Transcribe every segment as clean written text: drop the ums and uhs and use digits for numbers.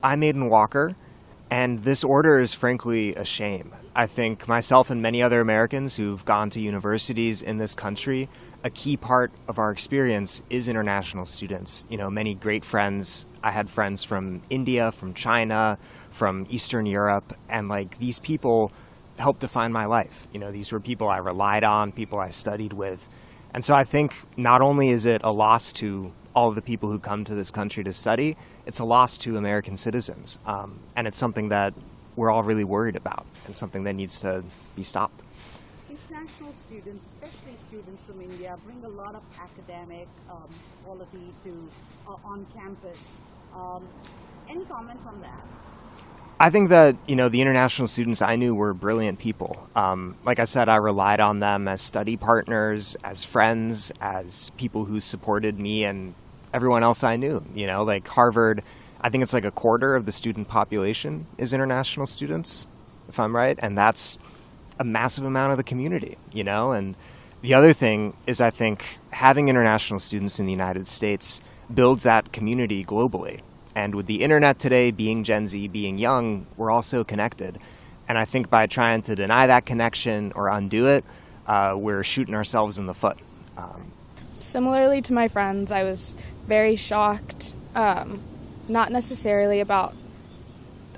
I'm Aiden Walker, and this order is frankly a shame. I think myself and many other Americans who've gone to universities in this country, a key part of our experience is international students. You know, many great friends. I had friends from India, from China, from Eastern Europe, and these people helped define my life. You know, these were people I relied on, people I studied with. And so I think not only is it a loss to all of the people who come to this country to study, it's a loss to American citizens. And it's something that we're all really worried about and something that needs to be stopped. International students, especially students from India, bring a lot of academic quality to on campus. Any comments on that? I think that, the international students I knew were brilliant people. Like I said, I relied on them as study partners, as friends, as people who supported me and everyone else I knew. Like Harvard, I think it's like a quarter of the student population is international students, if I'm right. And that's a massive amount of the community, And the other thing is I think having international students in the United States builds that community globally. And with the internet today, being Gen Z, being young, we're also connected. And I think by trying to deny that connection or undo it, we're shooting ourselves in the foot. Similarly to my friends, I was very shocked, not necessarily about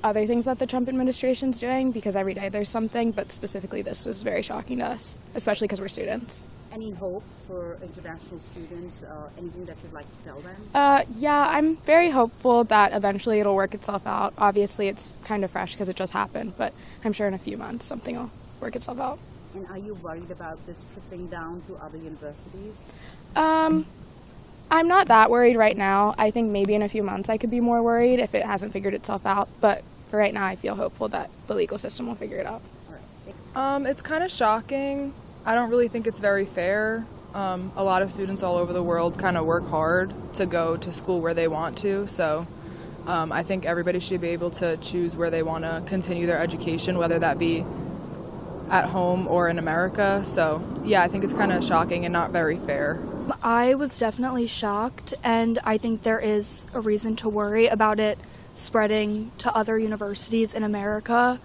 other things that the Trump administration's doing, because every day there's something, but specifically this was very shocking to us, especially because we're students. Any hope for international students? Anything that you'd like to tell them? Yeah, I'm very hopeful that eventually it'll work itself out. Obviously, it's kind of fresh because it just happened, but I'm sure in a few months something will work itself out. And are you worried about this trickling down to other universities? I'm not that worried right now. I think maybe in a few months I could be more worried if it hasn't figured itself out, but for right now I feel hopeful that the legal system will figure it out. It's kind of shocking. I don't really think it's very fair. A lot of students all over the world kind of work hard to go to school where they want to, so I think everybody should be able to choose where they want to continue their education, whether that be at home or in America. So yeah, I think it's kind of shocking and not very fair. I was definitely shocked, and I think there is a reason to worry about it spreading to other universities in America.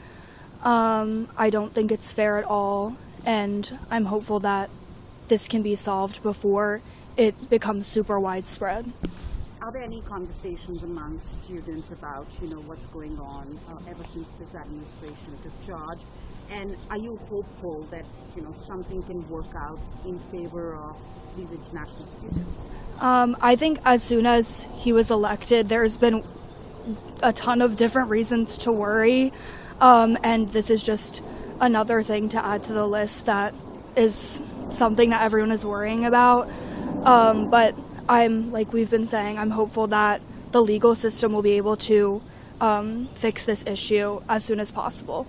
I don't think it's fair at all, and I'm hopeful that this can be solved before it becomes super widespread. Are there any conversations among students about, what's going on ever since this administration took charge? And are you hopeful that, something can work out in favor of these international students? I think as soon as he was elected, there's been a ton of different reasons to worry, and this is just another thing to add to the list that is something that everyone is worrying about. But like we've been saying, I'm hopeful that the legal system will be able to fix this issue as soon as possible.